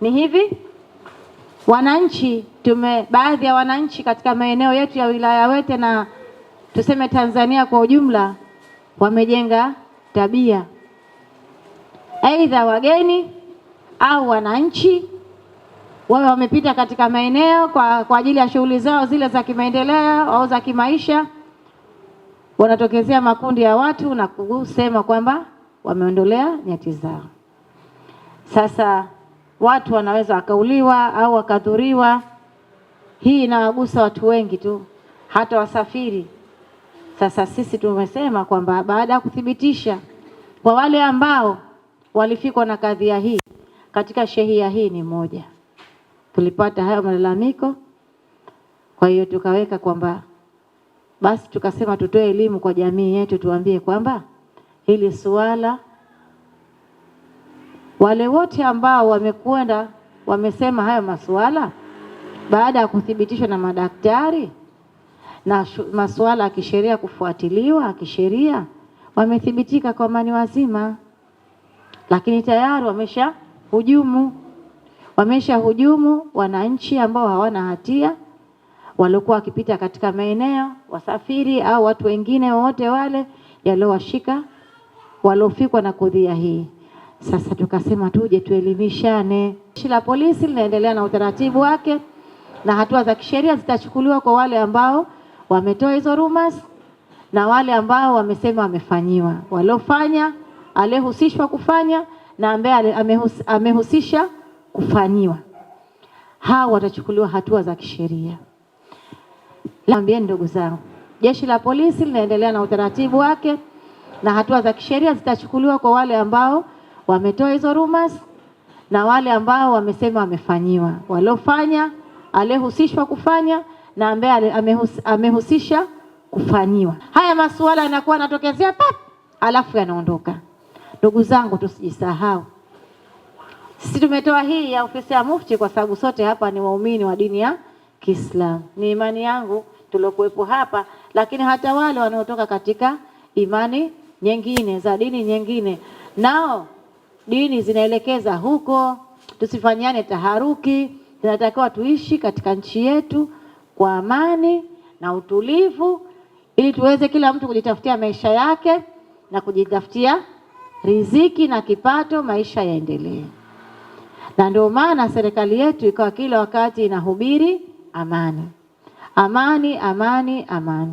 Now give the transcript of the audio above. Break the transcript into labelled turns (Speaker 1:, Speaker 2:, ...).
Speaker 1: ni hivi, baadhi ya wananchi katika maeneo yetu ya wilaya Wete na tuseme Tanzania kwa ujumla wamejenga tabia, aidha wageni au wananchi wao wamepita katika maeneo kwa ajili ya shughuli zao zile za kimaendeleo au za kimaisha, wanatokezea makundi ya watu na kusema kwamba wameondolea nyati zao. Sasa watu wanaweza wakauliwa au wakadhuriwa. Hii inawagusa watu wengi tu, hata wasafiri. Sasa sisi tumesema kwamba baada ya kuthibitisha kwa wale ambao walifikwa na kadhia hii katika shehia hii ni moja, tulipata hayo malalamiko. Kwa hiyo tukaweka kwamba basi tukasema tutoe elimu kwa jamii yetu, tuambie kwamba hili suala, wale wote ambao wamekwenda wamesema hayo masuala baada ya kuthibitishwa na madaktari na masuala ya kisheria kufuatiliwa kisheria, wamethibitika kwamba ni wazima, lakini tayari wameshahujumu wananchi ambao hawana hatia waliokuwa wakipita katika maeneo, wasafiri au watu wengine wote wale yaliowashika waliofikwa na kadhia hii. Sasa tukasema tuje tuelimishane. Jeshi la polisi linaendelea na utaratibu wake na hatua za kisheria zitachukuliwa kwa wale ambao wametoa hizo rumors na wale ambao wamesema wamefanyiwa, waliofanya, aliyehusishwa kufanya na ambaye amehusisha kufanyiwa. Hao watachukuliwa hatua za kisheria. Naambia ndugu zangu, jeshi la polisi linaendelea na utaratibu wake na hatua za kisheria zitachukuliwa kwa wale ambao wametoa hizo rumors na wale ambao wamesema wamefanyiwa, waliofanya, aliyehusishwa kufanya na ambaye amehusisha kufanyiwa. Haya masuala yanakuwa yanatokezea alafu yanaondoka. Ndugu zangu, tusijisahau. Sisi tumetoa hii ya ofisi ya Mufti kwa sababu sote hapa ni waumini wa dini ya Kiislamu. Ni imani yangu tuliokuwepo hapa, lakini hata wale wanaotoka katika imani nyingine za dini nyingine, nao dini zinaelekeza huko. Tusifanyane taharuki, tunatakiwa tuishi katika nchi yetu kwa amani na utulivu, ili tuweze kila mtu kujitafutia maisha yake na kujitafutia riziki na kipato, maisha yaendelee. Na ndio maana serikali yetu ikawa kila wakati inahubiri amani, amani, amani, amani.